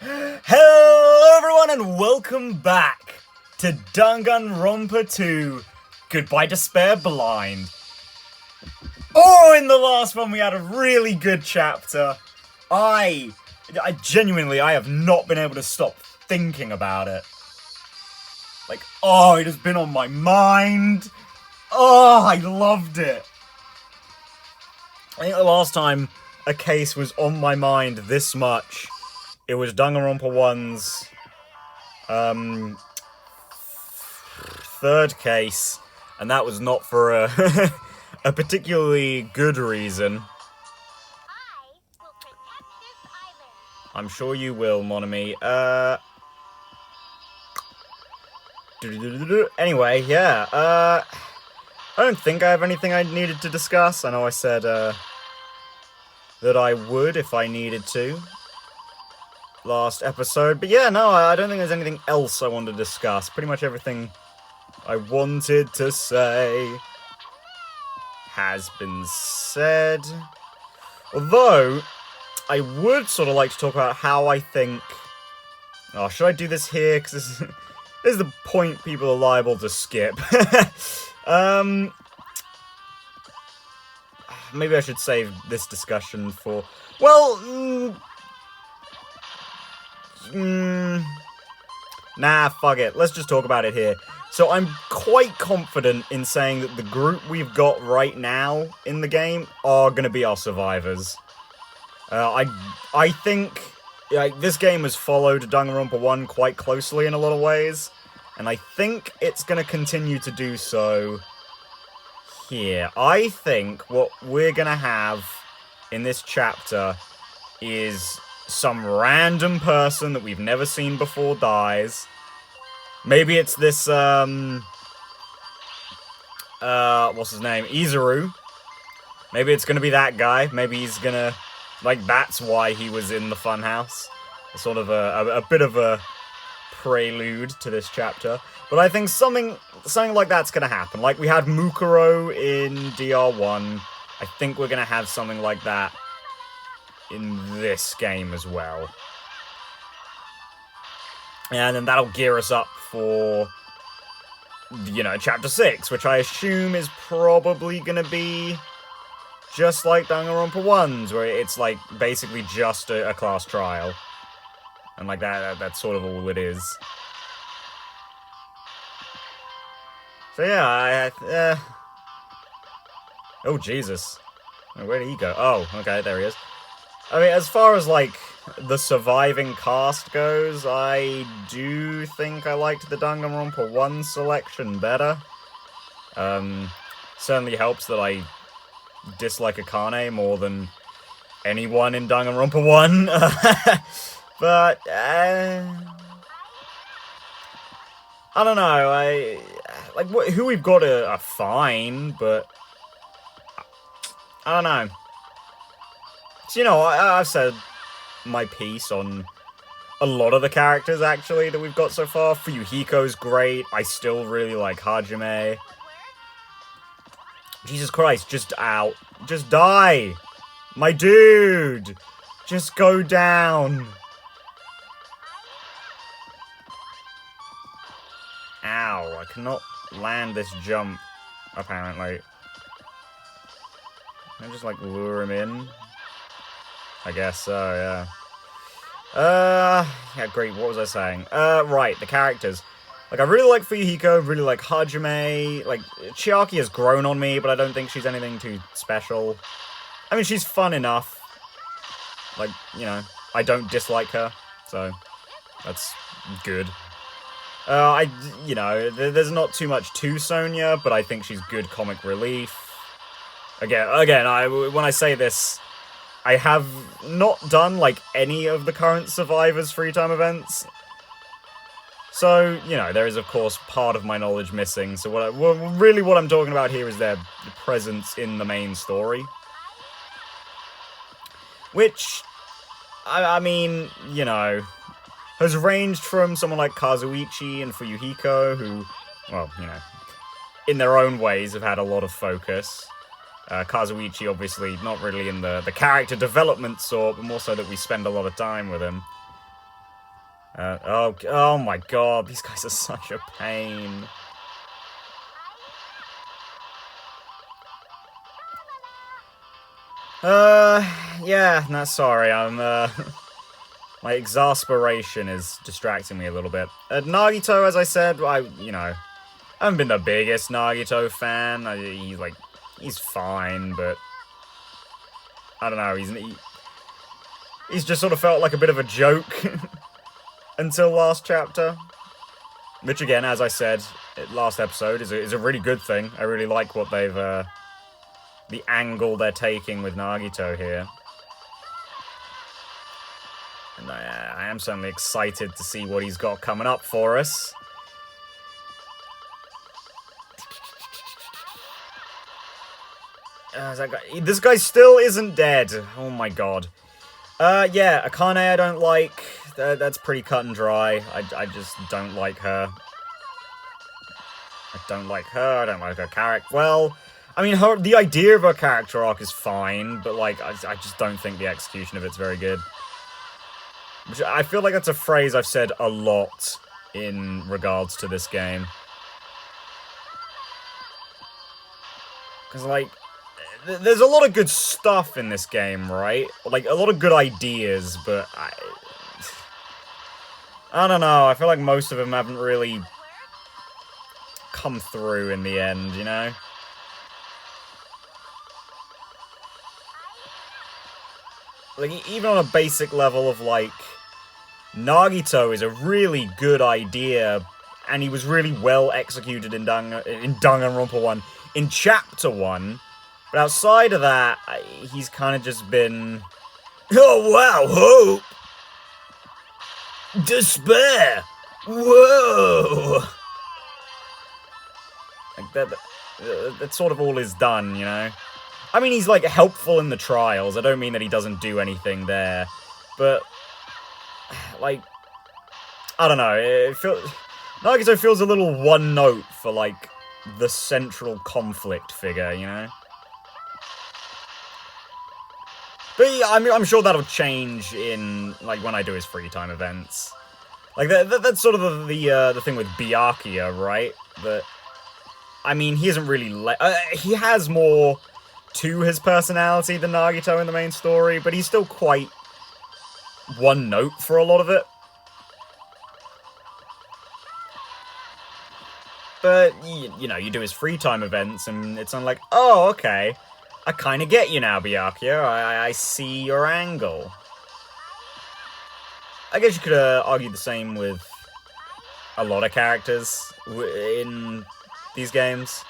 Hello everyone and welcome back to Danganronpa 2, Goodbye Despair Blind. Oh, in the last one we had a really good chapter. I genuinely have not been able to stop thinking about it. Like, it has been on my mind. Oh, I loved it. I think the last time a case was on my mind this much, it was Danganronpa 1's third case, and that was not for a, a particularly good reason. I'm sure you will, mon ami. Anyway, yeah, I don't think I have anything I needed to discuss. I know I said, that I would if I needed to last episode, but yeah, no, I don't think there's anything else I want to discuss. Pretty much everything I wanted to say has been said. Although, I would sort of like to talk about how I think... Oh, should I do this here? Because this is the point people are liable to skip. Maybe I should save this discussion for... Well, nah, fuck it. Let's just talk about it here. So I'm quite confident in saying that the group we've got right now in the game are going to be our survivors. I think this game has followed Danganronpa 1 quite closely in a lot of ways, and I think it's going to continue to do so here. I think what we're going to have in this chapter is some random person that we've never seen before dies. Maybe it's this, what's his name? Izuru. Maybe it's gonna be that guy. Maybe he's gonna, like, that's why he was in the funhouse. Sort of a bit of a prelude to this chapter. But I think something like that's gonna happen. Like we had Mukuro in DR1. I think we're gonna have something like that in this game as well. And then that'll gear us up for, you know, Chapter 6, which I assume is probably gonna be just like Danganronpa 1's, where it's, like, basically just a class trial. And, like, that's sort of all it is. So, yeah, oh, Jesus. Where did he go? Oh, okay, there he is. I mean, as far as, like, the surviving cast goes, I do think I liked the Danganronpa 1 selection better. Certainly helps that I dislike Akane more than anyone in Danganronpa 1. But, I don't know, who we've got are fine, but I don't know. So, you know, I've said my piece on a lot of the characters, actually, that we've got so far. Fuyuhiko's great. I still really like Hajime. Jesus Christ, just out. Just die! My dude! Just go down! Ow, I cannot land this jump, apparently. Can I just, like, lure him in? I guess so, yeah. Yeah, great, what was I saying? Right, the characters. Like, I really like Fuyuhiko, really like Hajime, like, Chiaki has grown on me, but I don't think she's anything too special. I mean, she's fun enough. Like, you know, I don't dislike her, so that's good. You know, there's not too much to Sonya, but I think she's good comic relief. Again, when I say this, I have not done, like, any of the current Survivors free time events. So, you know, there is, of course, part of my knowledge missing. So what I'm talking about here is their presence in the main story. Which, I mean, you know, has ranged from someone like Kazuichi and Fuyuhiko, who, well, you know, in their own ways have had a lot of focus. Kazuichi, obviously, not really in the character development sort, but more so that we spend a lot of time with him. Oh my god, these guys are such a pain. Yeah, no, sorry, I'm, my exasperation is distracting me a little bit. Nagito, as I said, I haven't been the biggest Nagito fan. He's fine, but I don't know, he's just sort of felt like a bit of a joke until last chapter. Which again, as I said, last episode is a really good thing. I really like what they've, the angle they're taking with Nagito here. And I am certainly excited to see what he's got coming up for us. This guy still isn't dead. Oh my god. Yeah, Akane I don't like. That's pretty cut and dry. I just don't like her. I don't like her her character. Well, I mean, the idea of her character arc is fine, but, like, I just don't think the execution of it's very good. Which I feel like that's a phrase I've said a lot in regards to this game. Because, like, there's a lot of good stuff in this game, right? Like, a lot of good ideas, but I don't know, I feel like most of them haven't really come through in the end, you know? Like, even on a basic level of, like, Nagito is a really good idea, and he was really well executed in Danganronpa 1, in Chapter 1, but outside of that, he's kind of just been, oh wow, hope! Despair! Whoa! Like, that sort of all is done, you know? I mean, he's, like, helpful in the trials. I don't mean that he doesn't do anything there. But, like, I don't know. Nagito feels a little one note for, like, the central conflict figure, you know? But yeah, I'm sure that'll change in, like, when I do his free time events. Like, that's sort of the thing with Byakuya, right? That, I mean, he isn't really he has more to his personality than Nagito in the main story, but he's still quite one note for a lot of it. But, you know, you do his free time events, and it's not like, oh, okay, I kind of get you now, Byakuya, I see your angle. I guess you could argue the same with a lot of characters in these games.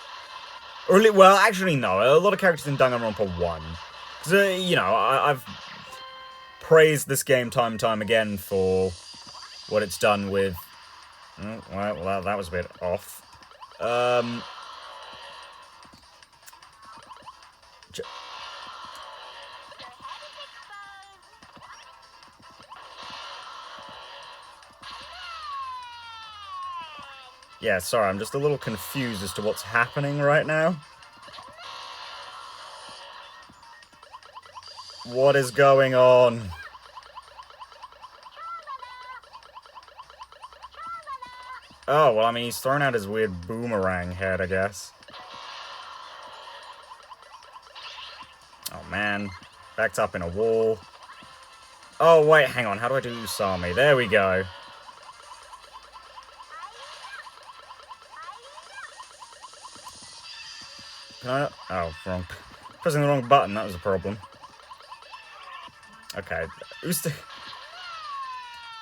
Or, well, actually, no. A lot of characters in Danganronpa 1. Because, you know, I've praised this game time and time again for what it's done with... Oh, well, that was a bit off. Yeah, sorry, I'm just a little confused as to what's happening right now. What is going on? Oh, well, I mean, he's throwing out his weird boomerang head, I guess. Oh, man. Backed up in a wall. Oh, wait, hang on. How do I do Usami? There we go. Can I... Oh, wrong. Pressing the wrong button, that was a problem. Okay. Is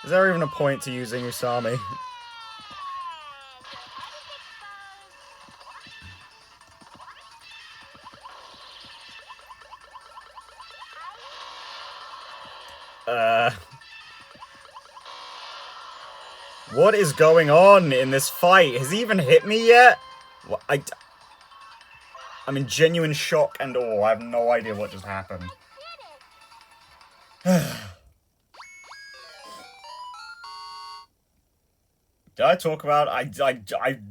there even a point to using Usami? What is going on in this fight? Has he even hit me yet? What, I'm in genuine shock and awe. I have no idea what just happened. Did I talk about... I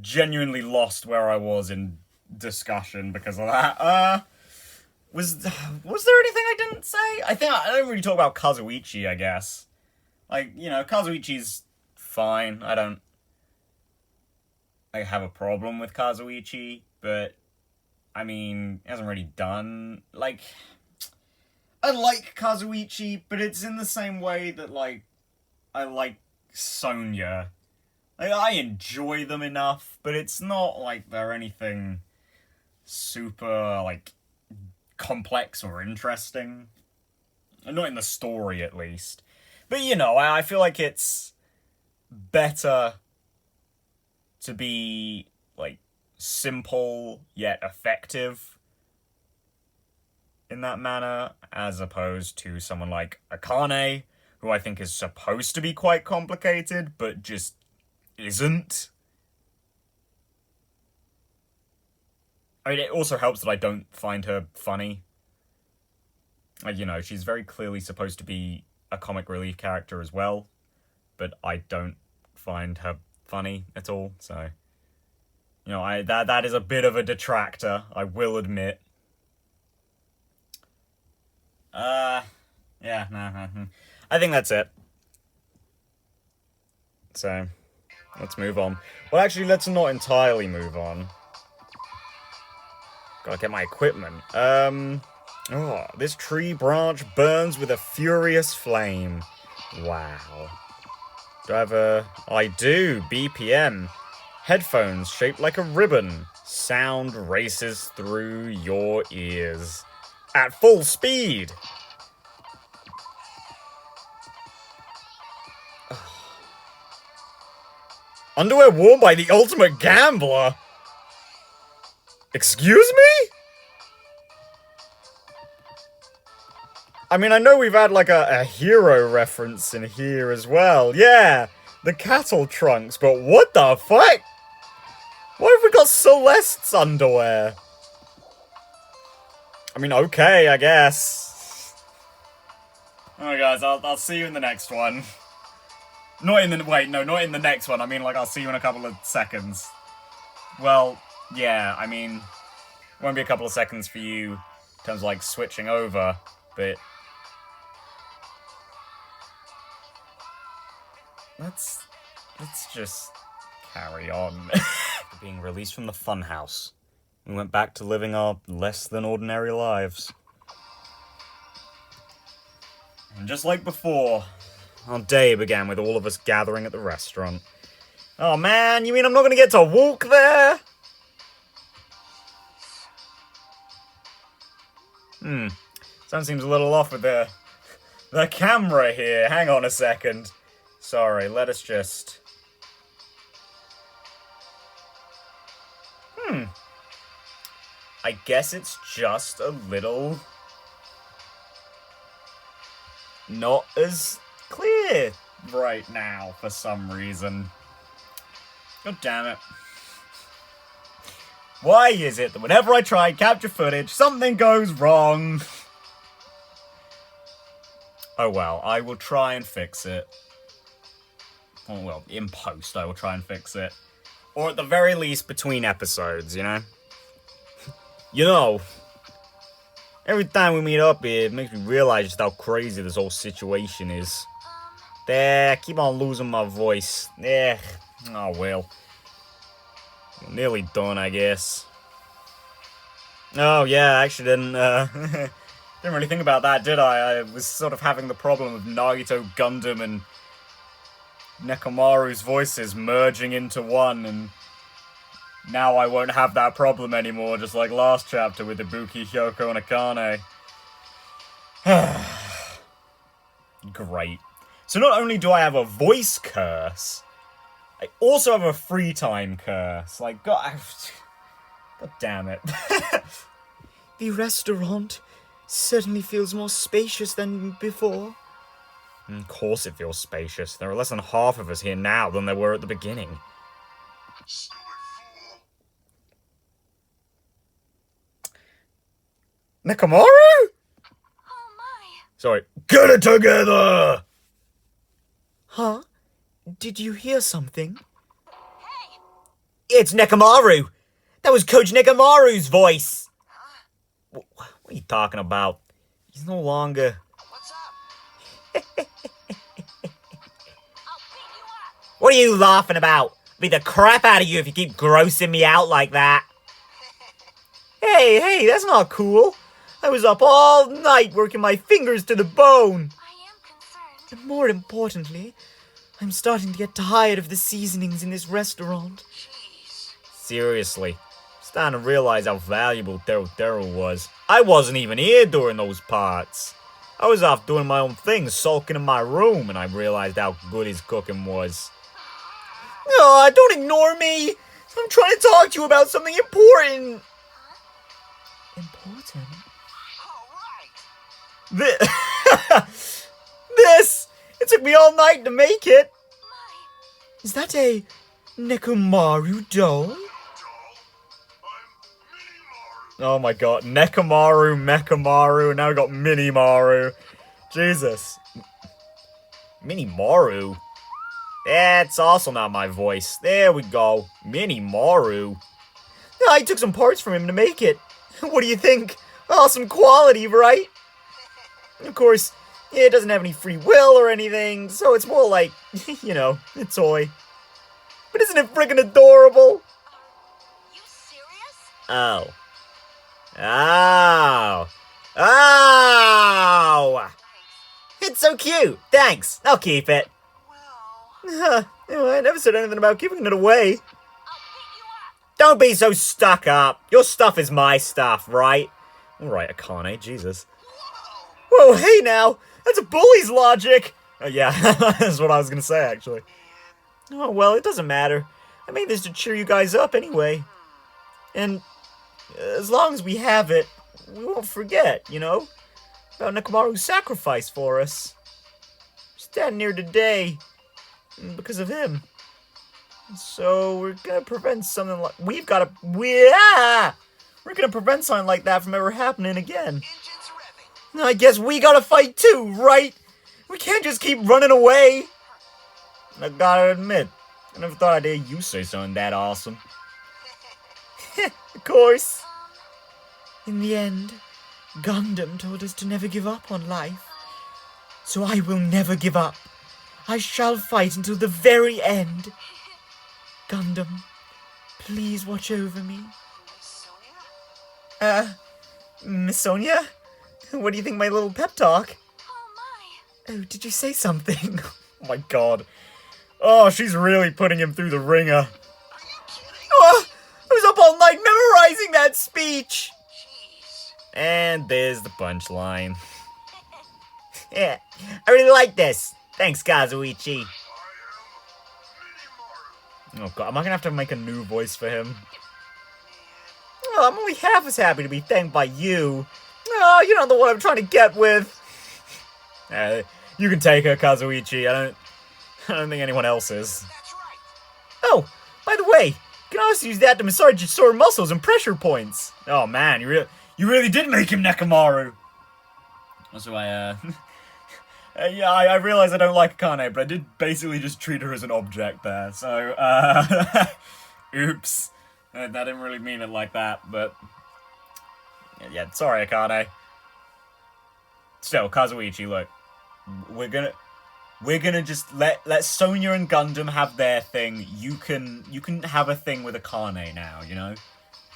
genuinely lost where I was in discussion because of that. Was there anything I didn't say? I don't really talk about Kazuichi, I guess. Like, you know, Kazuichi's fine. I don't have a problem with Kazuichi, but I mean, he hasn't really done, like, I like Kazuichi, but it's in the same way that, like, I like Sonya. Like, I enjoy them enough, but it's not like they're anything super, like, complex or interesting. Not in the story, at least. But, you know, I feel like it's better to be, like, simple yet effective in that manner, as opposed to someone like Akane, who I think is supposed to be quite complicated, but just isn't. I mean, it also helps that I don't find her funny. Like, you know, she's very clearly supposed to be a comic relief character as well, but I don't find her funny at all, so... You know, that is a bit of a detractor, I will admit. Yeah, no. I think that's it. So, let's move on. Well, actually, let's not entirely move on. Gotta get my equipment. Oh, this tree branch burns with a furious flame. Wow. Do I have a... I do, BPM. Headphones shaped like a ribbon. Sound races through your ears. At full speed! Underwear worn by the ultimate gambler? Excuse me? I mean, I know we've had, like, a hero reference in here as well. Yeah, the cattle trunks, but what the fuck? Why have we got Celeste's underwear? I mean, okay, I guess. Alright, guys, I'll see you in the next one. Not in the next one. I mean, like, I'll see you in a couple of seconds. Well, yeah, I mean, it won't be a couple of seconds for you in terms of, like, switching over, but... Let's just carry on. Being released from the funhouse. We went back to living our less than ordinary lives. And just like before, our day began with all of us gathering at the restaurant. Oh man, you mean I'm not gonna get to walk there? Something seems a little off with the camera here. Hang on a second. Sorry, let us just... I guess it's just a little... not as clear right now, for some reason. God damn it. Why is it that whenever I try and capture footage, something goes wrong? Oh well, I will try and fix it. Oh well, in post I will try and fix it. Or at the very least, between episodes, you know? You know, every time we meet up here, it makes me realize just how crazy this whole situation is. There, I keep on losing my voice. Yeah, oh well. Nearly done, I guess. Oh yeah, I actually didn't really think about that, did I? I was sort of having the problem of Nagito, Gundam, and Nekomaru's voices merging into one, and now I won't have that problem anymore, just like last chapter with Ibuki, Hyoko, and Akane. Great. So not only do I have a voice curse, I also have a free time curse. Like, God damn it. The restaurant certainly feels more spacious than before. Of course it feels spacious. There are less than half of us here now than there were at the beginning. Nekomaru? Oh my. Sorry. Get it together! Huh? Did you hear something? Hey! It's Nekomaru! That was Coach Nekomaru's voice! Huh? What are you talking about? He's no longer... What's up? I'll beat you up! What are you laughing about? I'll beat the crap out of you if you keep grossing me out like that. Hey, that's not cool. I was up all night working my fingers to the bone. I am concerned. And more importantly, I'm starting to get tired of the seasonings in this restaurant. Jeez. Seriously, I'm starting to realize how valuable Daryl was. I wasn't even here during those parts. I was off doing my own thing, sulking in my room, and I realized how good his cooking was. Oh, don't ignore me! I'm trying to talk to you about something important. Important? All right. This! It took me all night to make it. My. Is that a Nekomaru Doll? Oh my god, Nekomaru, Mekamaru, and now we got Mini-Maru. Jesus. Mini-Maru? That's also not my voice. There we go. Mini-Maru. I took some parts from him to make it. What do you think? Awesome quality, right? Of course, it doesn't have any free will or anything, so it's more like, you know, a toy. But isn't it friggin' adorable? You serious? Oh. Oh. Oh! It's so cute. Thanks. I'll keep it. Well, I never said anything about giving it away. I'll pick you up. Don't be so stuck up. Your stuff is my stuff, right? Alright, Akane, Jesus. Whoa, hey now! That's a bully's logic! Yeah, that's what I was gonna say, actually. Oh, well, it doesn't matter. I made this to cheer you guys up anyway. And as long as we have it, we won't forget, you know? About Nekomaru's sacrifice for us. Standing here today because of him. So we're gonna prevent something like we're gonna prevent something like that from ever happening again. Engines revving. I guess we gotta fight too, right? We can't just keep running away. I gotta admit, I never thought I'd hear you say something that awesome. Of course. In the end, Gundam told us to never give up on life. So I will never give up. I shall fight until the very end. Gundam, please watch over me. Sonia? Miss Sonia? What do you think of my little pep talk? Oh my. Oh, did you say something? Oh my god. Oh, she's really putting him through the ringer. Are you kidding? Oh, I was up all night memorizing that speech. Jeez. And there's the punchline. Yeah, I really like this. Thanks, Kazuichi. Oh god, am I gonna have to make a new voice for him? Oh, I'm only half as happy to be thanked by you. Oh, you're not the one I'm trying to get with. You can take her, Kazuichi. I don't think anyone else is. That's right. Oh, by the way, you can also use that to massage your sore muscles and pressure points. Oh man, you really did make him Nekomaru. Also, yeah, I realize I don't like Akane, but I did basically just treat her as an object there, so, oops. I didn't really mean it like that, but, yeah, sorry, Akane. Still, Kazuichi, look, we're gonna just let Sonia and Gundam have their thing. You can have a thing with Akane now, you know?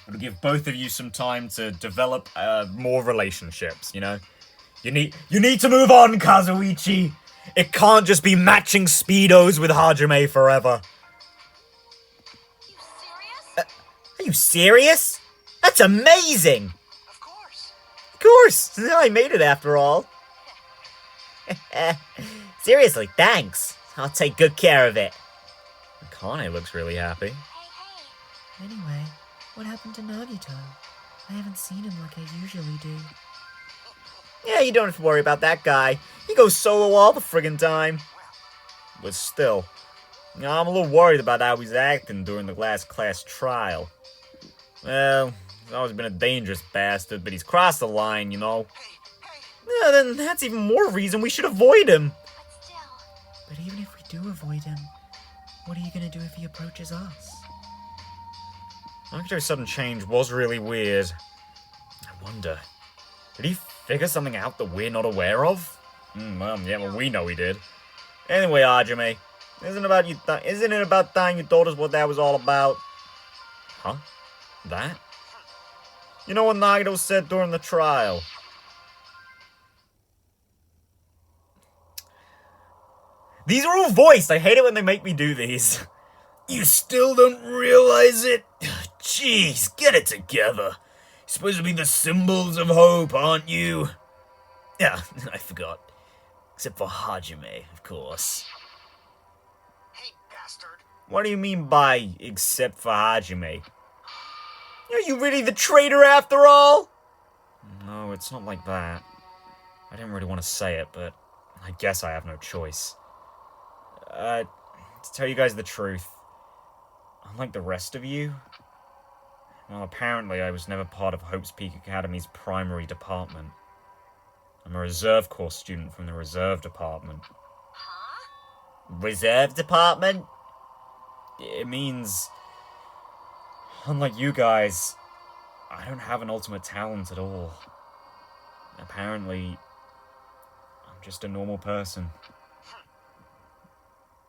It'll give both of you some time to develop, more relationships, you know? You need to move on, Kazuichi! It can't just be matching Speedos with Hajime forever. You serious? Are you serious? That's amazing! Of course. Of course! I made it after all. Seriously, thanks. I'll take good care of it. Akane looks really happy. Hey. Anyway, what happened to Nagito? I haven't seen him like I usually do. Yeah, you don't have to worry about that guy. He goes solo all the friggin' time. But still, you know, I'm a little worried about how he's acting during the last class trial. Well, he's always been a dangerous bastard, but he's crossed the line, you know. Yeah, then that's even more reason we should avoid him. But still. But even if we do avoid him, what are you gonna do if he approaches us? Nagito's sudden change was really weird. I wonder, did he figure something out that we're not aware of? Well, yeah, well, we know he did. Anyway, Hajime, Isn't it about time you told us what that was all about? Huh? That? You know what Nagito said during the trial? These are all voiced. I hate it when they make me do these. You still don't realize it? Jeez, get it together. You're supposed to be the symbols of hope, aren't you? Yeah, I forgot. Except for Hajime, of course. Hey, bastard. What do you mean by except for Hajime? Are you really the traitor after all? No, it's not like that. I didn't really want to say it, but I guess I have no choice. To tell you guys the truth, unlike the rest of you, well, apparently I was never part of Hope's Peak Academy's primary department. I'm a reserve corps student from the reserve department. Huh? Reserve department? It means, unlike you guys, I don't have an ultimate talent at all. Apparently, I'm just a normal person.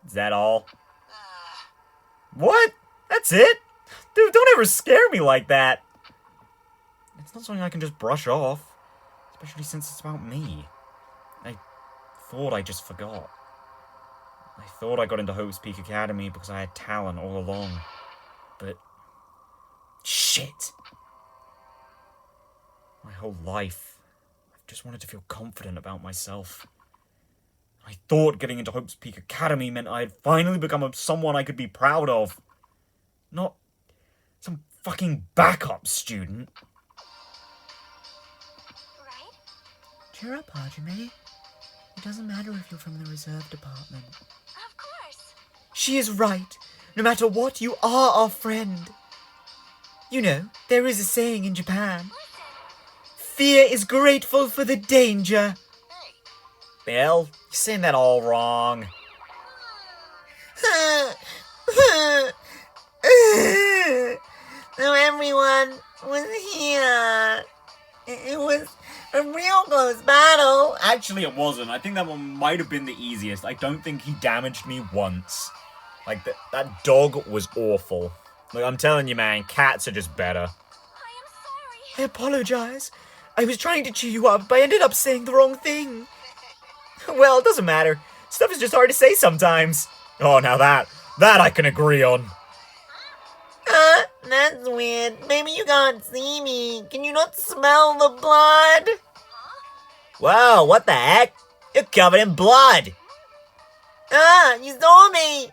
Is that all? What? That's it? Dude, don't ever scare me like that. It's not something I can just brush off. Especially since it's about me. I thought I just forgot. I thought I got into Hope's Peak Academy because I had talent all along. But... shit! My whole life, I've just wanted to feel confident about myself. I thought getting into Hope's Peak Academy meant I had finally become someone I could be proud of. Not some fucking backup student. Right? Cheer up, Hajime. It doesn't matter if you're from the reserve department. Of course. She is right. No matter what, you are our friend. You know, there is a saying in Japan. Listen. Fear is grateful for the danger. Hey. Bill, you're saying that all wrong. So everyone was here. It was a real close battle. Actually, it wasn't. I think that one might have been the easiest. I don't think he damaged me once. Like, that dog was awful. Like, I'm telling you, man, cats are just better. I am sorry. I apologize. I was trying to cheer you up, but I ended up saying the wrong thing. Well, it doesn't matter. Stuff is just hard to say sometimes. Oh, now that I can agree on. That's weird. Maybe you can't see me. Can you not smell the blood? Whoa, what the heck? You're covered in blood. You saw me.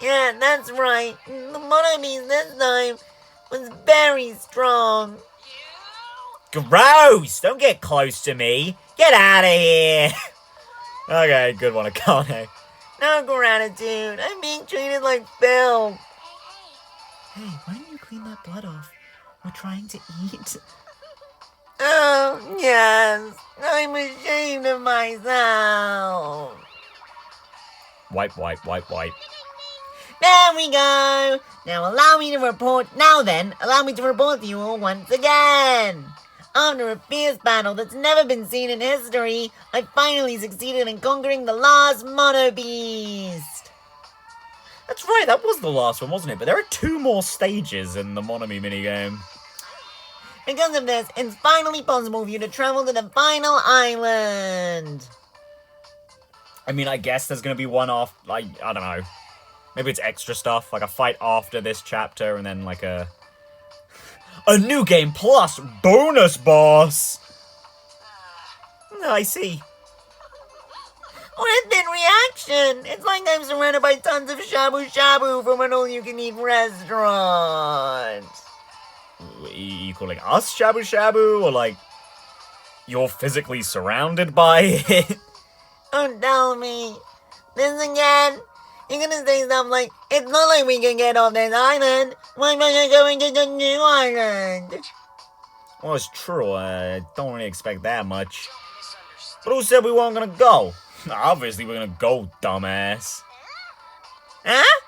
Yeah, that's right. The monobeast this time was very strong. Gross! Don't get close to me. Get out of here. Okay, good one, Akane. No gratitude. I'm being treated like filth. Hey, Hey, why don't you clean that blood off? We're trying to eat. Oh, yes. I'm ashamed of myself. Wipe, wipe, wipe, wipe. There we go. Now allow me to report to you all once again. After a fierce battle that's never been seen in history, I finally succeeded in conquering the last Mono Beast. That's right, that was the last one, wasn't it? But there are 2 more stages in the Monomi minigame. Because of this, it's finally possible for you to travel to the final island. I mean, I guess there's gonna be one off, like, I don't know. Maybe it's extra stuff, like a fight after this chapter, and then like a new game plus bonus boss. I see. What a thin reaction! It's like I'm surrounded by tons of shabu shabu from an all-you-can-eat restaurant. You calling us shabu shabu, or like you're physically surrounded by it? Don't tell me. This again? You're gonna say something like, it's not like we can get off this island. Why am I going to the new island? Well, it's true. I don't really expect that much. But who said we weren't gonna go? Obviously, we're gonna go, dumbass. Huh?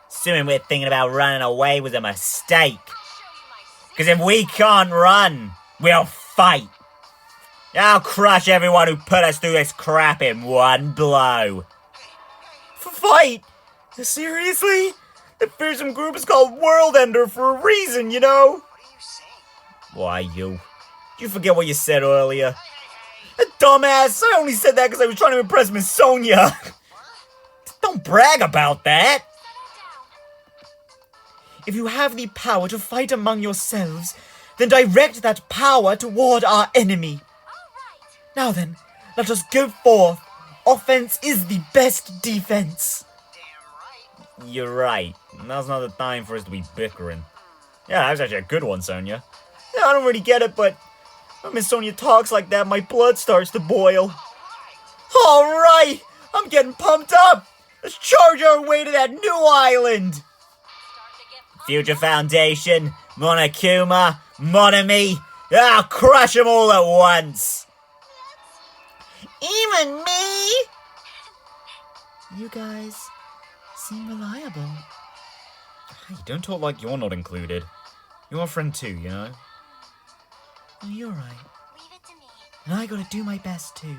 Assuming we're thinking about running away was a mistake. Because if we can't run, we'll fight. I'll crush everyone who put us through this crap in one blow. Fight? Seriously? The fearsome group is called World Ender for a reason, you know? What are you saying? Why, you? Did you forget what you said earlier? Dumbass! I only said that because I was trying to impress Miss Sonia. Don't brag about that. If you have the power to fight among yourselves, then direct that power toward our enemy. Now then, let us go forth. Offense is the best defense. Damn right. You're right. Now's not the time for us to be bickering. Yeah, that was actually a good one, Sonia. Yeah, I don't really get it, but when Miss Sonia talks like that, my blood starts to boil. Alright! I'm getting pumped up! Let's charge our way to that new island! Future Foundation, Monokuma, Monami, I'll crush them all at once! Even me? You guys seem reliable. Hey, don't talk like you're not included. You're a friend too, you know? Oh, you're right. Leave it to me. And I gotta do my best too.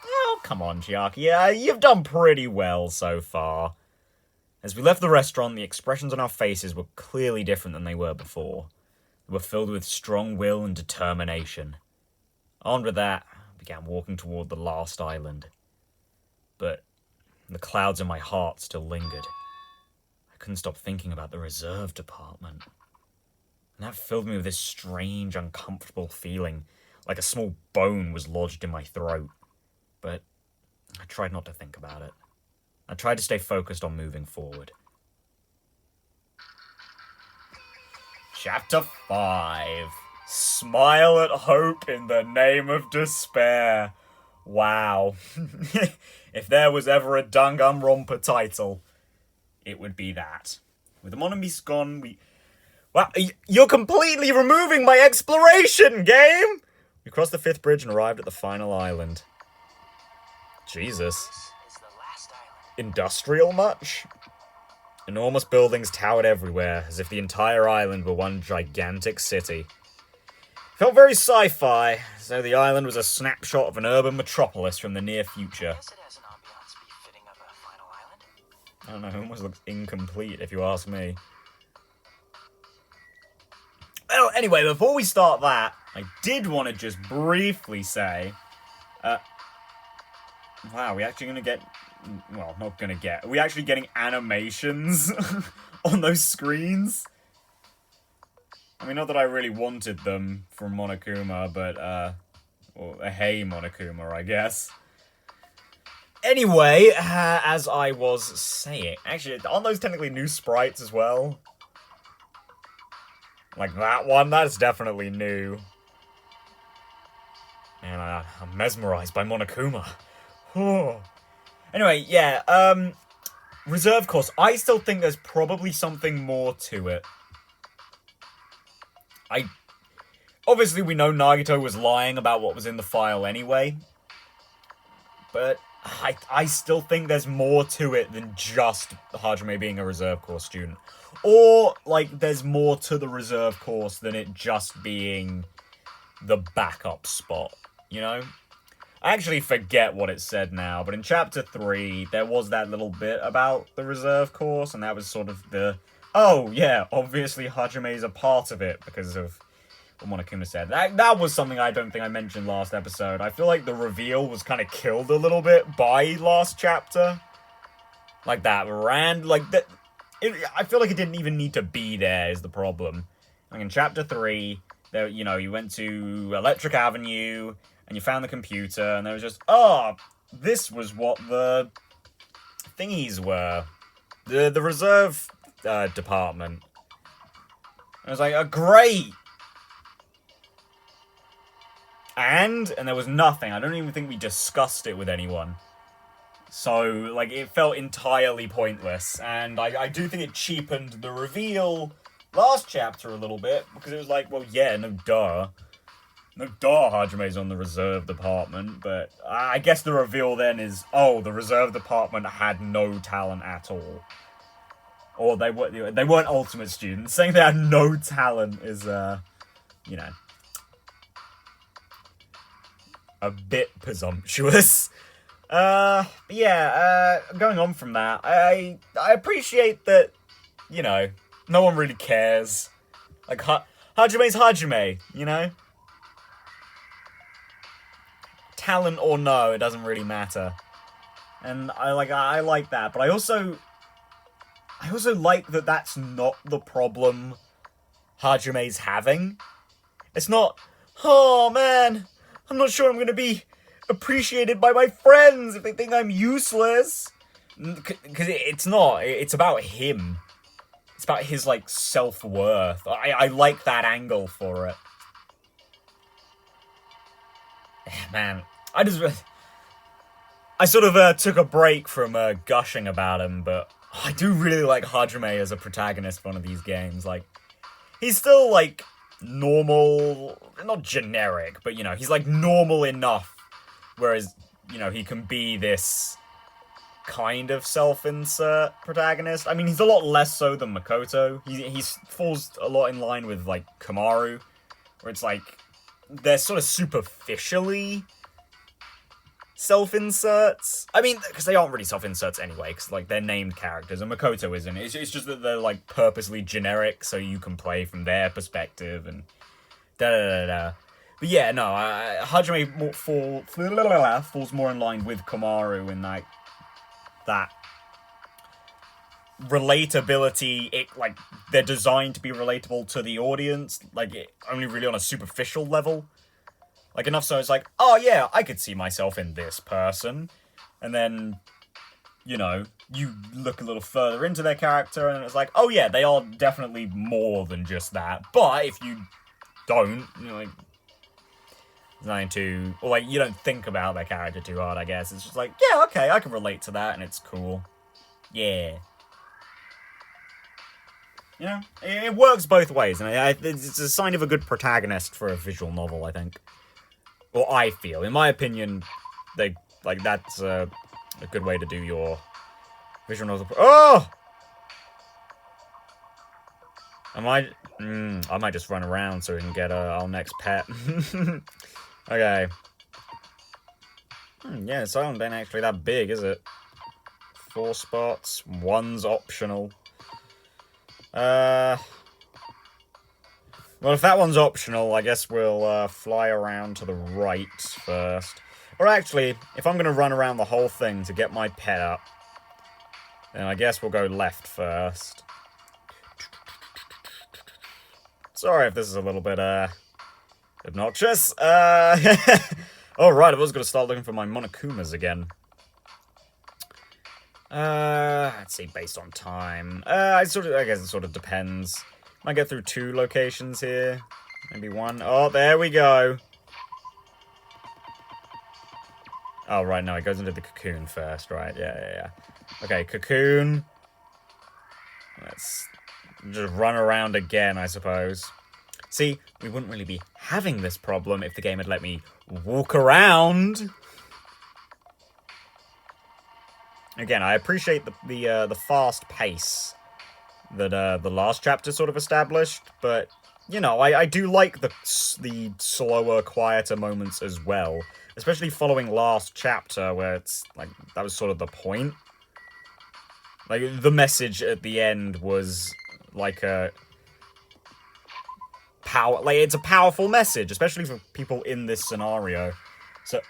Oh, come on, Chiaki. Yeah, you've done pretty well so far. As we left the restaurant, the expressions on our faces were clearly different than they were before. They were filled with strong will and determination. Armed with that, I began walking toward the last island. But the clouds in my heart still lingered. I couldn't stop thinking about the reserve department. And that filled me with this strange, uncomfortable feeling, like a small bone was lodged in my throat. But I tried not to think about it. I tried to stay focused on moving forward. Chapter 5. Smile at hope in the name of despair. Wow. If there was ever a Danganronpa title, it would be that. With the Monami's gone, we... Wow, you're completely removing my exploration, game! We crossed the 5th bridge and arrived at the final island. Jesus. This is the last island. Industrial much? Enormous buildings towered everywhere, as if the entire island were one gigantic city. Felt very sci-fi, as though the island was a snapshot of an urban metropolis from the near future. Guess it has an ambiance befitting of a final island. I don't know, it almost looks incomplete if you ask me. Well, anyway, before we start that, I did want to just briefly say... wow, we actually gonna get... Well, not gonna get... Are we actually getting animations on those screens? I mean, not that I really wanted them from Monokuma, but, well, hey Monokuma, I guess. Anyway, as I was saying... Actually, aren't those technically new sprites as well? Like that one? That's definitely new. And I'm mesmerized by Monokuma. Oh. Anyway, yeah, reserve course. I still think there's probably something more to it. Obviously, we know Nagito was lying about what was in the file anyway. But I still think there's more to it than just Hajime being a reserve course student. Or, like, there's more to the reserve course than it just being the backup spot, you know? I actually forget what it said now, but in Chapter 3, there was that little bit about the reserve course, and that was sort of the... Oh, yeah, obviously Hajime's a part of it because of what Monokuma said. That was something I don't think I mentioned last episode. I feel like the reveal was kind of killed a little bit by last chapter. Like that I feel like it didn't even need to be there is the problem. Like in Chapter 3, there, you know, you went to Electric Avenue, and you found the computer, and there was just, oh, this was what the thingies were. The reserve department. I was like, oh, great! And there was nothing. I don't even think we discussed it with anyone. So, like, it felt entirely pointless. And I do think it cheapened the reveal last chapter a little bit, because it was like, well, yeah, no duh. No duh Hajime's on the reserve department, but I guess the reveal then is, oh, the reserve department had no talent at all. Or they weren't ultimate students. Saying they had no talent is, you know, a bit presumptuous. Going on from that, I appreciate that, you know, no one really cares. Like, Hajime's Hajime, you know? Talent or no, it doesn't really matter. And I like that, but I also like that that's not the problem Hajime's having. It's not, oh man, I'm not sure I'm gonna be appreciated by my friends if they think I'm useless. Because it's not. It's about him. It's about his, like, self-worth. I like that angle for it. Man, I sort of took a break from gushing about him, but I do really like Hajime as a protagonist for one of these games. Like, he's still, like, normal, not generic, but, you know, he's, like, normal enough, whereas, you know, he can be this kind of self-insert protagonist. I mean, he's a lot less so than Makoto. He falls a lot in line with, like, Komaru, where it's, like, they're sort of superficially self-inserts. I mean, because they aren't really self-inserts anyway, because, like, they're named characters, and Makoto isn't. It's just that they're, like, purposely generic, so you can play from their perspective, and da-da-da-da. But yeah, no, Hajime falls more in line with Komaru in, like, that relatability. It, like, they're designed to be relatable to the audience, like, only really on a superficial level. Like, enough so it's like, oh yeah, I could see myself in this person. And then, you know, you look a little further into their character and it's like, oh yeah, they are definitely more than just that. But if you don't, you know, like, there's nothing too, or like, you don't think about their character too hard, I guess. It's just like, yeah, okay, I can relate to that and it's cool. Yeah. You know, it works both ways, and it's a sign of a good protagonist for a visual novel, I think. Or I feel. In my opinion, that's a good way to do your visual novel. Oh! I might just run around so we can get our next pet. Okay. Yeah, this island ain't actually that big, is it? 4 spots, 1's optional. Well, if that one's optional, I guess we'll fly around to the right first. Or actually, if I'm going to run around the whole thing to get my pet up, then I guess we'll go left first. Sorry if this is a little bit, obnoxious. Alright, I was going to start looking for my Monokumas again. Let's see, based on time. I guess it sort of depends. Might get through 2 locations here. Maybe 1. Oh, there we go. Oh, right, no, it goes into the cocoon first, right? Yeah. Okay, cocoon. Let's just run around again, I suppose. See, we wouldn't really be having this problem if the game had let me walk around. Again, I appreciate the fast pace that the last chapter sort of established, but you know, I do like the slower, quieter moments as well, especially following last chapter where it's like that was sort of the point. Like the message at the end was like a it's a powerful message, especially for people in this scenario. So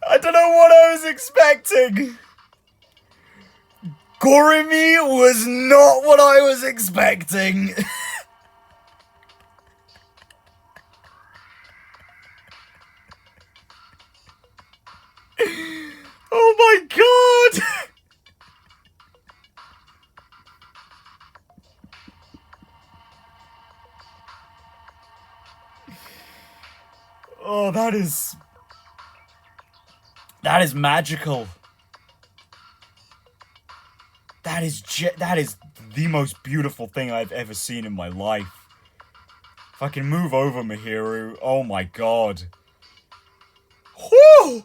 I don't know what I was expecting. Gorimi was not what I was expecting. Oh my god! Oh, that is magical. That is the most beautiful thing I've ever seen in my life. If I can move over, Mihiru, oh my god. Whew!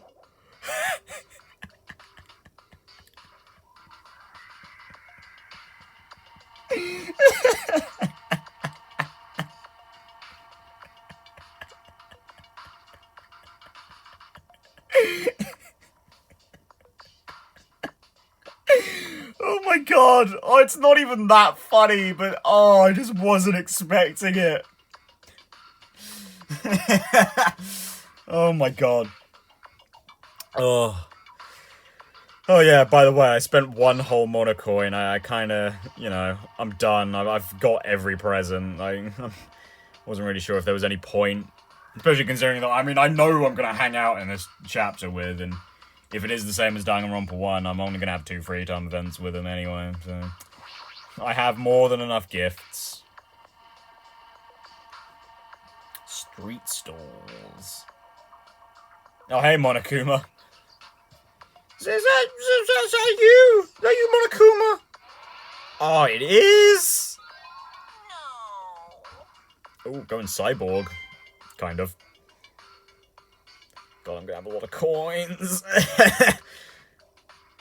Oh my god! Oh, it's not even that funny, but oh, I just wasn't expecting it. Oh my god. Oh. Oh yeah, by the way, I spent one whole monocoin. I kinda, you know, I'm done. I've got every present. I wasn't really sure if there was any point. Especially considering that, I mean, I know who I'm gonna hang out in this chapter with, and if it is the same as Danganronpa 1, I'm only gonna have 2 free time events with him anyway, so... I have more than enough gifts. Street stalls. Oh, hey, Monokuma. Is that you? Is that you, Monokuma? Oh, it is? No. Oh, going cyborg. Kind of. God, I'm gonna have a lot of coins.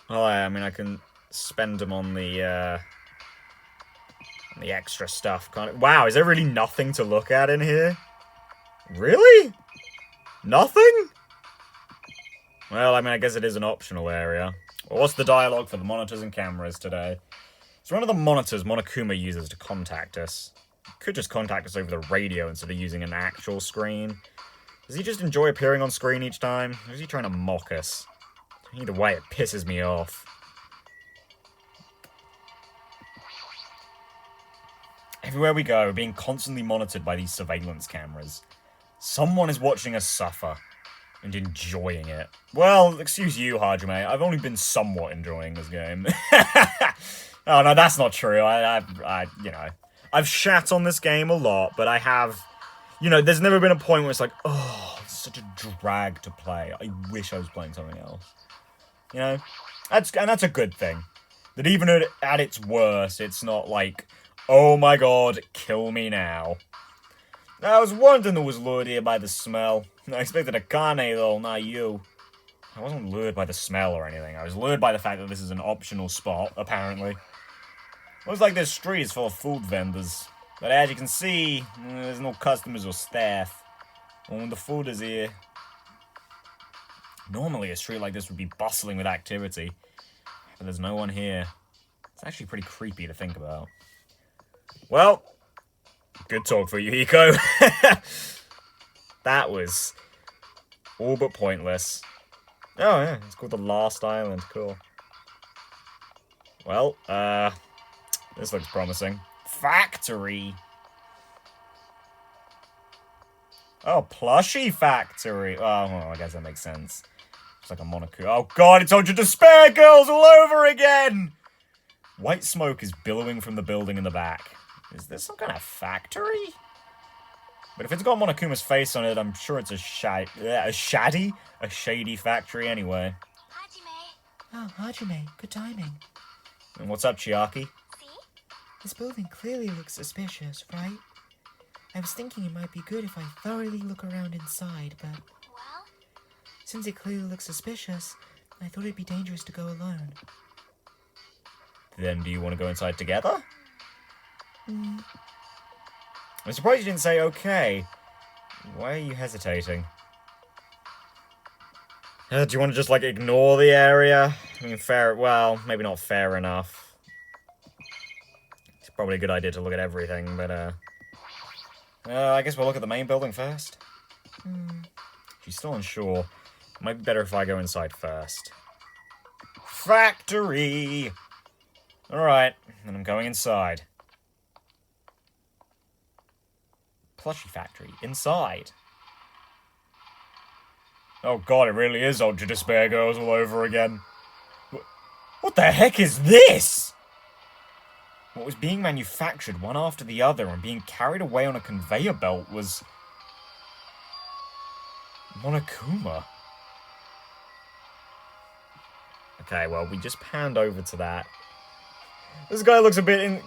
Oh, I mean, I can spend them on the extra stuff. Kind of. Wow, is there really nothing to look at in here? Really? Nothing? Well, I mean, I guess it is an optional area. Well, what's the dialogue for the monitors and cameras today? So one of the monitors Monokuma uses to contact us. He could just contact us over the radio instead of using an actual screen. Does he just enjoy appearing on screen each time? Or is he trying to mock us? Either way, it pisses me off. Everywhere we go, we're being constantly monitored by these surveillance cameras. Someone is watching us suffer. And enjoying it. Well, excuse you, Hajime. I've only been somewhat enjoying this game. Oh, no, that's not true. You know, I've shat on this game a lot, but I have... You know, there's never been a point where it's like, oh, it's such a drag to play. I wish I was playing something else. You know? That's a good thing. That even at its worst, it's not like, oh my god, kill me now. I was wondering who was lured here by the smell. I expected a Kane, though, not you. I wasn't lured by the smell or anything. I was lured by the fact that this is an optional spot, apparently. Looks like this street is full of food vendors. But as you can see, there's no customers or staff. Only the food is here. Normally, a street like this would be bustling with activity. But there's no one here. It's actually pretty creepy to think about. Well... Good talk for you, Hiko. That was all but pointless. Oh, yeah, it's called the Last Island. Cool. Well, this looks promising. Factory. Oh, plushie factory. Oh, well, I guess that makes sense. It's like a Monaco. Oh, God, it's Ultra Despair Girls all over again! White smoke is billowing from the building in the back. Is this some kind of factory? But if it's got Monokuma's face on it, I'm sure it's a shady factory anyway. Hajime. Oh, Hajime, good timing. And what's up, Chiaki? See? This building clearly looks suspicious, right? I was thinking it might be good if I thoroughly look around inside, but Well, since it clearly looks suspicious, I thought it'd be dangerous to go alone. Then do you want to go inside together? I'm surprised you didn't say okay. Why are you hesitating? Do you want to just, like, ignore the area? I mean, well, maybe not fair enough. It's probably a good idea to look at everything, but, I guess we'll look at the main building first. She's still unsure. It might be better if I go inside first. Factory! Alright, then I'm going inside. Plushie factory. Inside. Oh god, it really is Ultra Despair Girls all over again. What the heck is this? What was being manufactured one after the other and being carried away on a conveyor belt was... Monokuma. Okay, well, we just panned over to that. This guy looks a bit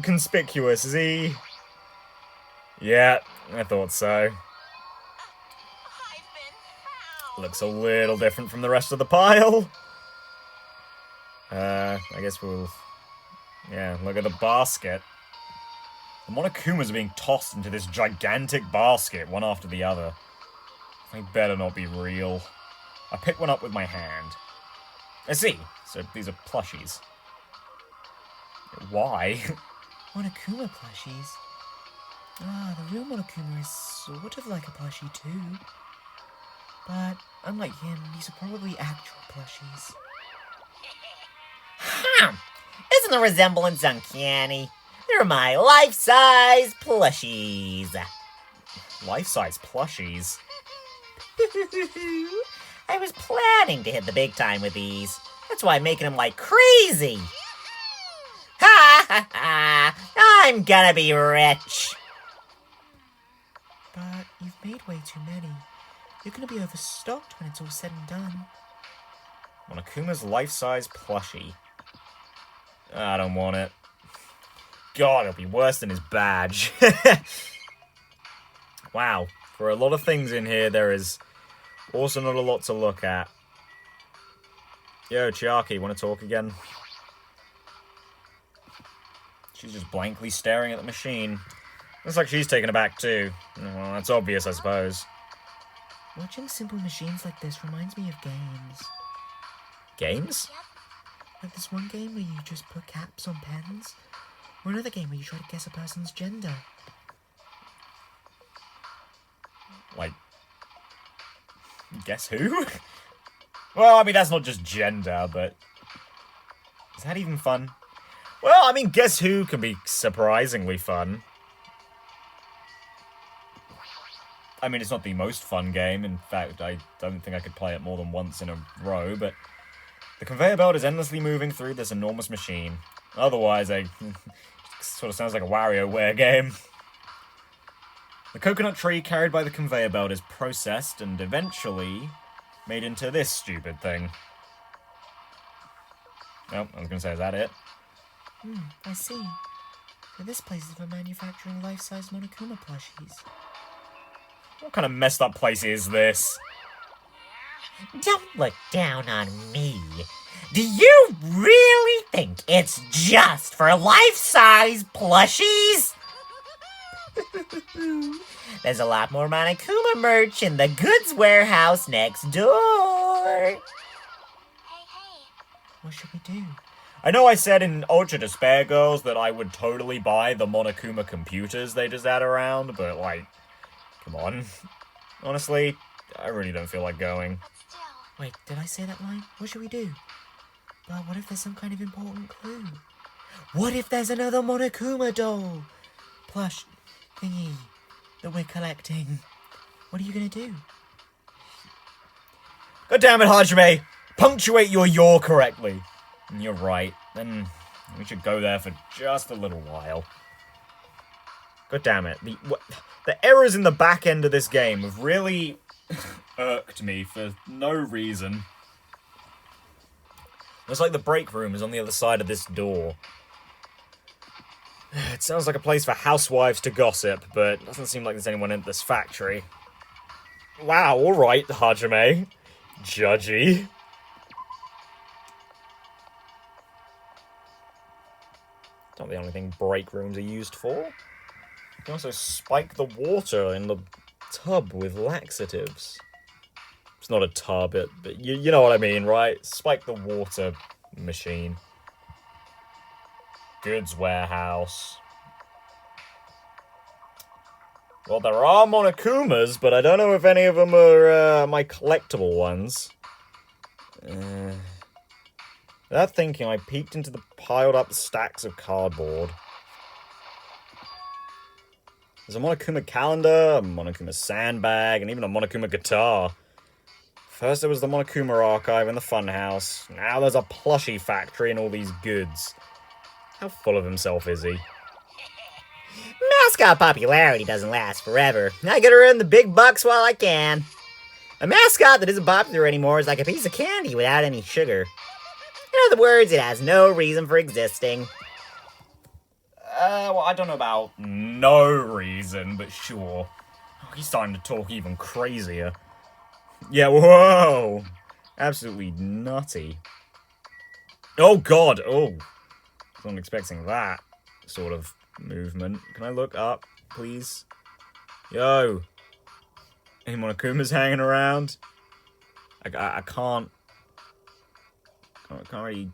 conspicuous, is he? Yeah, I thought so. I've been found. Looks a little different from the rest of the pile. I guess we'll... Yeah, look at the basket. The Monokumas are being tossed into this gigantic basket, one after the other. They better not be real. I pick one up with my hand. I see. So these are plushies. Why? Monokuma plushies? Ah, the real Monokuma is sort of like a plushie too. But unlike him, these are probably actual plushies. Isn't the resemblance uncanny? They're my life-size plushies. Life-size plushies? I was planning to hit the big time with these. That's why I'm making them like crazy. Ha ha ha! I'm gonna be rich. But you've made way too many. You're gonna be overstocked when it's all said and done. Monokuma's life-size plushie. I don't want it. God, it'll be worse than his badge. Wow. For a lot of things in here, there is also not a lot to look at. Yo, Chiaki, want to talk again? She's just blankly staring at the machine. Looks like she's taken aback too. Well, that's obvious, I suppose. Watching simple machines like this reminds me of games. Games? Like this one game where you just put caps on pens. Or another game where you try to guess a person's gender. Like, guess who? Well, I mean, that's not just gender, but... Is that even fun? Well, I mean, guess who can be surprisingly fun. I mean, it's not the most fun game. In fact, I don't think I could play it more than once in a row, but... The conveyor belt is endlessly moving through this enormous machine. Otherwise, it sort of sounds like a WarioWare game. The coconut tree carried by the conveyor belt is processed and eventually made into this stupid thing. Oh, I was going to say, is that it? I see. So this place is for manufacturing life-size Monokuma plushies. What kind of messed up place is this? Don't look down on me. Do you really think it's just for life-size plushies? There's a lot more Monokuma merch in the goods warehouse next door. Hey, hey. What should we do? I know I said in Ultra Despair Girls that I would totally buy the Monokuma computers they just had around, but like, come on. Honestly, I really don't feel like going. But still. Wait, did I say that line? What should we do? But what if there's some kind of important clue? What if there's another Monokuma doll? Plush thingy that we're collecting. What are you gonna do? God damn it, Hajime! Punctuate your yaw correctly. You're right. Then we should go there for just a little while. God damn it. The errors in the back end of this game have really irked me for no reason. Looks like the break room is on the other side of this door. It sounds like a place for housewives to gossip, but it doesn't seem like there's anyone in this factory. Wow, alright, Hajime. Judgy. Not the only thing break rooms are used for. You can also spike the water in the tub with laxatives. It's not a tub, but you know what I mean, right? Spike the water machine. Goods warehouse. Well, there are Monokumas, but I don't know if any of them are my collectible ones. Without thinking, I peeked into the piled up stacks of cardboard. There's a Monokuma calendar, a Monokuma sandbag, and even a Monokuma guitar. First there was the Monokuma archive in the funhouse. Now there's a plushie factory and all these goods. How full of himself is he? Mascot popularity doesn't last forever. I gotta earn the big bucks while I can. A mascot that isn't popular anymore is like a piece of candy without any sugar. In other words, it has no reason for existing. Well, I don't know about no reason, but sure. Oh, he's starting to talk even crazier. Yeah, whoa! Absolutely nutty. Oh, God! Oh. I wasn't expecting that sort of movement. Can I look up, please? Yo! Any Monokumas hanging around? I can't... Can't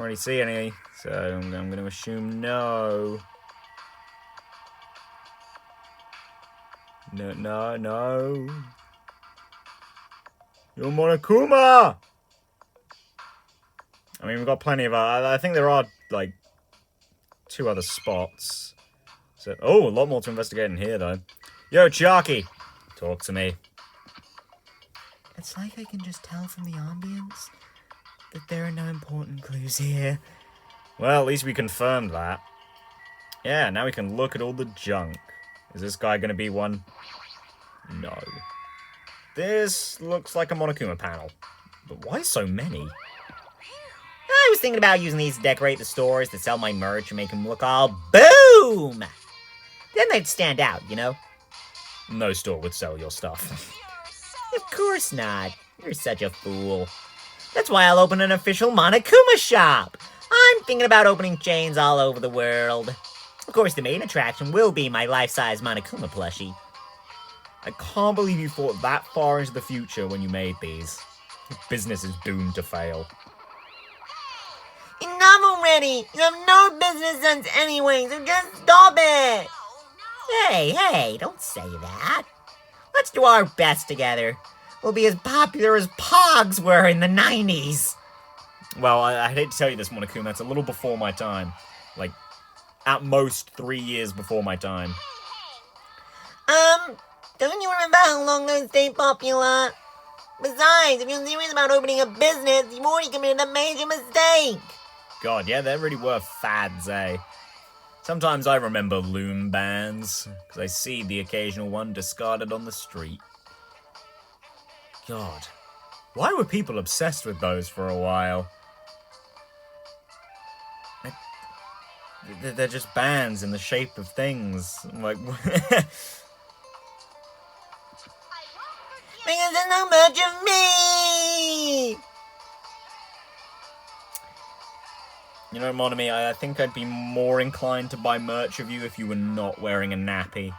really see any, so I'm going to assume no. No. Yo, Monokuma! I mean, we've got plenty of... I think there are, like, 2 other spots. So, oh, a lot more to investigate in here, though. Yo, Chiaki! Talk to me. It's like I can just tell from the ambience that there are no important clues here. Well, at least we confirmed that. Yeah, now we can look at all the junk. Is this guy going to be one? No. This looks like a Monokuma panel. But why so many? I was thinking about using these to decorate the stores, to sell my merch, and make them look all boom! Then they'd stand out, you know? No store would sell your stuff. Of course not. You're such a fool. That's why I'll open an official Monokuma shop. I'm thinking about opening chains all over the world. Of course, the main attraction will be my life-size Monokuma plushie. I can't believe you thought that far into the future when you made these. Your business is doomed to fail. Enough already! You have no business sense anyway, so just stop it! Hey, don't say that. Let's do our best together. We'll be as popular as Pogs were in the 90s. Well, I hate to tell you this, Monokuma, it's a little before my time. Like, at most 3 years before my time. Don't you remember how long those stayed popular? Besides, if you're serious about opening a business, you've already committed a major mistake. God, yeah, they really were fads, eh? Sometimes I remember loom bands, because I see the occasional one discarded on the street. God, why were people obsessed with those for a while? They're just bands in the shape of things. Like, Because there's not much of me! you know, Monomi, I think I'd be more inclined to buy merch of you if you were not wearing a nappy.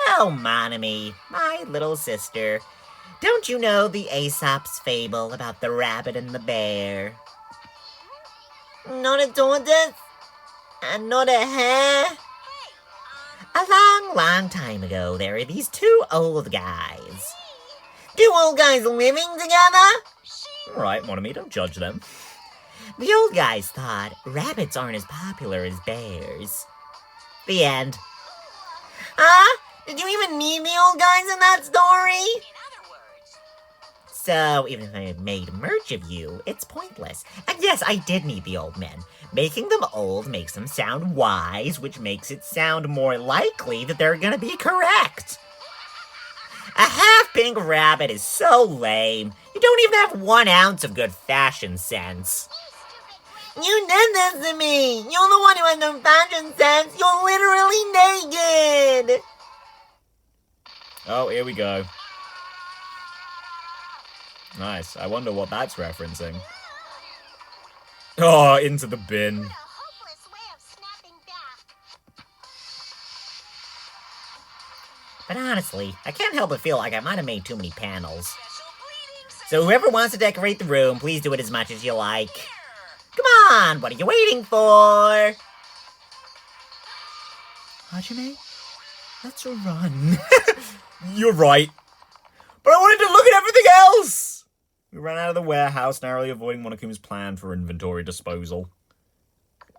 Oh, Monami, my little sister. Don't you know the Aesop's fable about the rabbit and the bear? Not a tortoise? And not a hare? A long time ago, there were these 2 old guys. 2 old guys living together? Alright, Monomi, don't judge them. The old guys thought rabbits aren't as popular as bears. The end. Huh? Did you even meet the old guys in that story? So, even if I had made merch of you, it's pointless. And yes, I did meet the old men. Making them old makes them sound wise, which makes it sound more likely that they're gonna be correct. A half-pink rabbit is so lame. You don't even have 1 ounce of good fashion sense. You did this to me! You're the one who has no fashion sense! You're literally naked! Oh, here we go. Nice. I wonder what that's referencing. Oh, into the bin. But honestly, I can't help but feel like I might have made too many panels. So whoever wants to decorate the room, please do it as much as you like. Come on, what are you waiting for? Hajime, let's run. You're right. But I wanted to look at everything else! We ran out of the warehouse, narrowly avoiding Monokuma's plan for inventory disposal.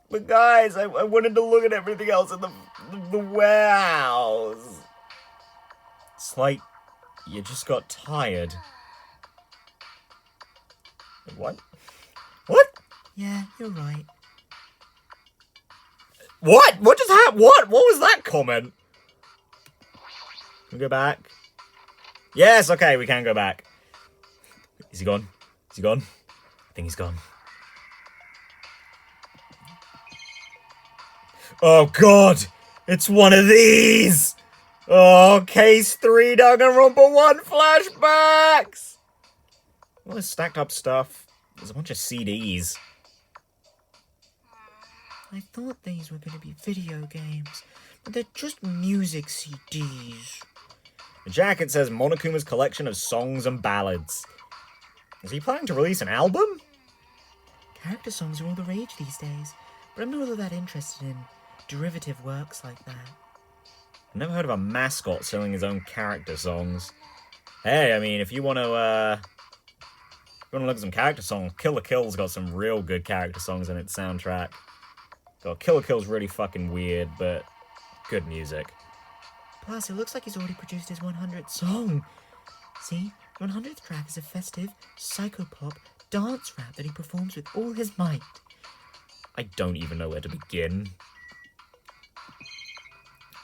But guys, I wanted to look at everything else in the warehouse. It's like you just got tired. What? What? Yeah, you're right. What? What just happened? What? What was that comment? Can we go back? Yes, okay, we can go back. Is he gone? Is he gone? think he's gone. Oh god! It's one of these! Oh, Case 3 Danganronpa 1 flashbacks! All this stacked up stuff. There's a bunch of CDs. I thought these were going to be video games, but they're just music CDs. The jacket says Monokuma's collection of songs and ballads. Is he planning to release an album? Character songs are all the rage these days, but I'm not all that interested in derivative works like that. I've never heard of a mascot selling his own character songs. Hey, I mean, if you want to look at some character songs, Kill la Kill's got some real good character songs in its soundtrack. God, Kill la Kill's really fucking weird, but good music. Plus, it looks like he's already produced his 100th song. See, the 100th track is a festive, psychopop dance rap that he performs with all his might. I don't even know where to begin.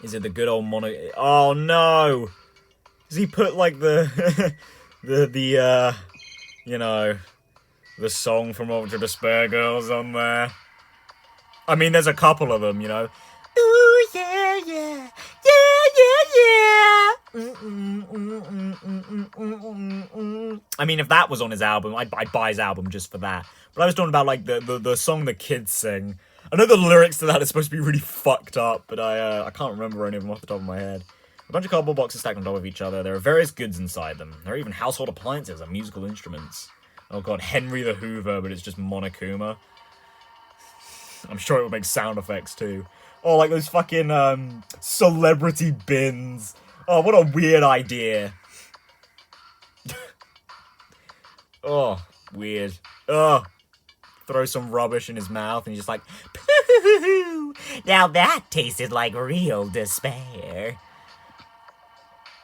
Is it the good old mono... Oh, no! Does he put, like, the... you know... the song from Ultra Despair Girls on there? I mean, there's a couple of them, you know? Ooh, yeah, yeah! Yeah, yeah, yeah! I mean, if that was on his album, I'd buy his album just for that. But I was talking about, like, the song the kids sing. I know the lyrics to that are supposed to be really fucked up, but I can't remember any of them off the top of my head. A bunch of cardboard boxes stacked on top of each other. There are various goods inside them. There are even household appliances and musical instruments. Oh god, Henry the Hoover, but it's just Monokuma. I'm sure it would make sound effects too. Oh, like those fucking celebrity bins. Oh, what a weird idea. Oh, weird. Oh. Throw some rubbish in his mouth and he's just like, poo-hoo-hoo. Now that tasted like real despair.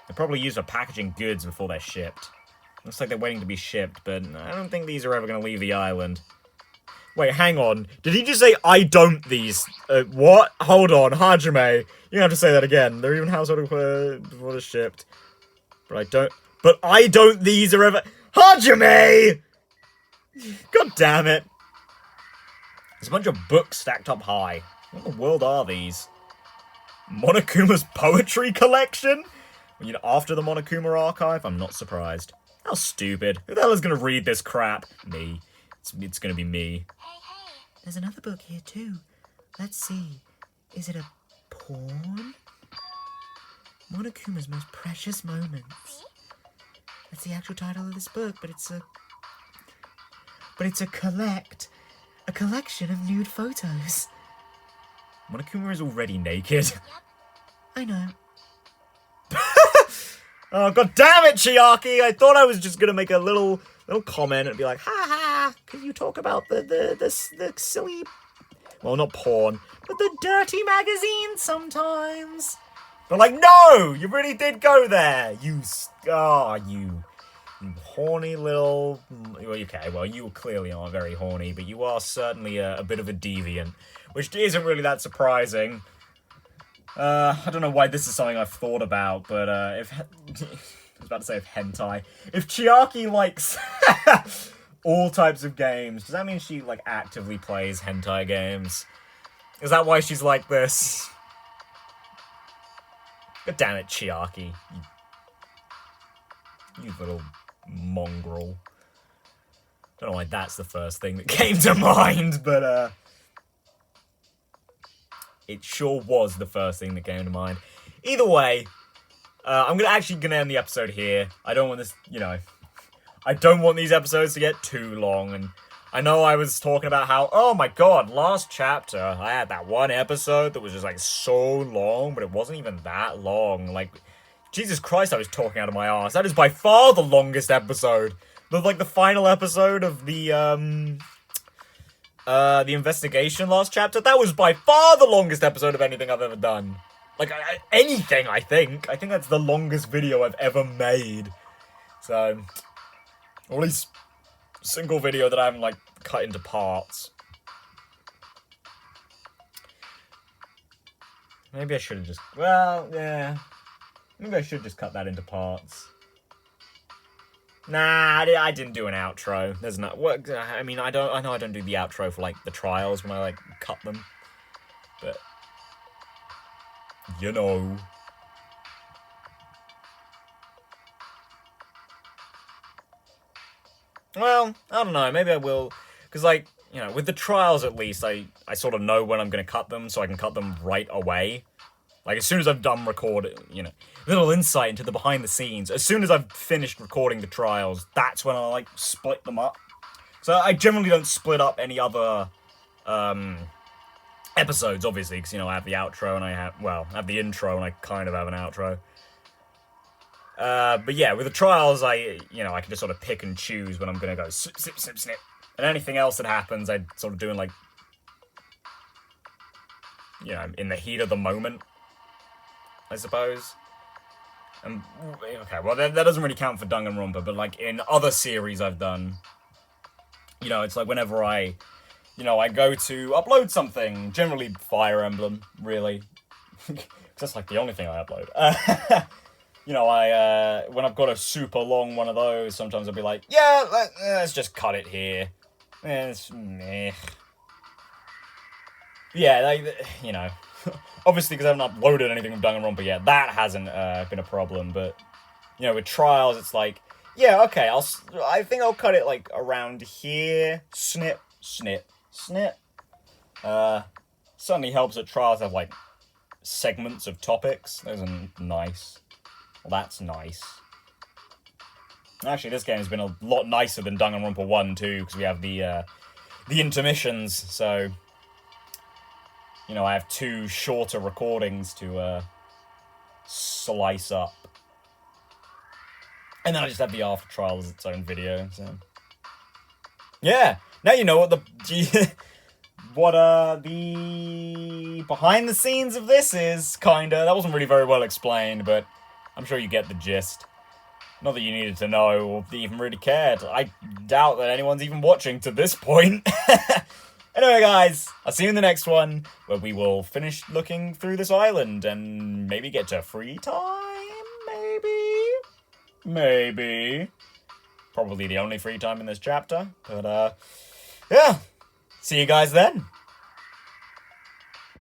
They probably used for packaging goods before they're shipped. Looks like they're waiting to be shipped, but I don't think these are ever going to leave the island. Wait, hang on. Did he just say, I don't these? What? Hold on, Hajime. You're gonna have to say that again. They're even household before they're shipped. But I don't these are ever... Hajime! God damn it. There's a bunch of books stacked up high. What in the world are these? Monokuma's poetry collection? You know, after the Monokuma archive? I'm not surprised. How stupid. Who the hell is going to read this crap? Me. It's going to be me. Hey, There's another book here too. Let's see. Is it a porn? Monokuma's most precious moments. That's the actual title of this book, but it's a collection of nude photos. Monokuma is already naked. I know. Oh, god damn it, Chiaki! I thought I was just gonna make a little comment and be like, ha ha, can you talk about the silly, well, not porn, but the dirty magazine sometimes? But like, no! You really did go there! You horny little... Well, okay, well, you clearly aren't very horny, but you are certainly a bit of a deviant, which isn't really that surprising. I don't know why this is something I've thought about, but if... I was about to say if hentai. If Chiaki likes all types of games, does that mean she, like, actively plays hentai games? Is that why she's like this? God damn it, Chiaki. You little mongrel. Don't know why that's the first thing that came to mind, but, it sure was the first thing that came to mind. Either way, I'm gonna end the episode here. I don't want this, you know... I don't want these episodes to get too long, and I know I was talking about how, oh my god, last chapter, I had that one episode that was just, like, so long, but it wasn't even that long. Like, Jesus Christ, I was talking out of my arse. That is by far the longest episode. The final episode of the investigation last chapter, that was by far the longest episode of anything I've ever done. Like, anything, I think. I think that's the longest video I've ever made. So, or at least single video that I haven't, like, cut into parts. Maybe I should have just, well, yeah. Maybe I should just cut that into parts. Nah, I didn't do an outro. There's no. What? I mean, I know I don't do the outro for like the trials when I like cut them, but you know. Well, I don't know. Maybe I will, because like with the trials at least, I sort of know when I'm gonna cut them, so I can cut them right away. Like, as soon as I've done recording, little insight into the behind the scenes. As soon as I've finished recording the trials, that's when I, like, split them up. So I generally don't split up any other, episodes, obviously, because, I have the outro and I have the intro and I kind of have an outro. But yeah, with the trials, I can just sort of pick and choose when I'm gonna go snip, snip, snip, snip. And anything else that happens, I sort of do in, like, in the heat of the moment, I suppose. Okay, well, that doesn't really count for Danganronpa, but, like, in other series I've done, it's like whenever I go to upload something, generally Fire Emblem, really. Because that's, like, the only thing I upload. When I've got a super long one of those, sometimes I'll be like, yeah, let's just cut it here. It's meh. Yeah, like, obviously, because I haven't uploaded anything from Danganronpa yet, that hasn't been a problem. But with trials, it's like, yeah, okay, I think I'll cut it like around here. Snip, snip, snip. Certainly helps that trials have like segments of topics. Those are nice. Well, that's nice. Actually, this game has been a lot nicer than Danganronpa 1 too, because we have the intermissions. So. I have 2 shorter recordings to slice up. And then I just have the after trial as its own video, so. Yeah! Now you know what the behind the scenes of this is, kinda. That wasn't really very well explained, but I'm sure you get the gist. Not that you needed to know, or even really cared. I doubt that anyone's even watching to this point. Anyway, guys, I'll see you in the next one, where we will finish looking through this island and maybe get to free time? Maybe. Probably the only free time in this chapter, but, yeah. See you guys then.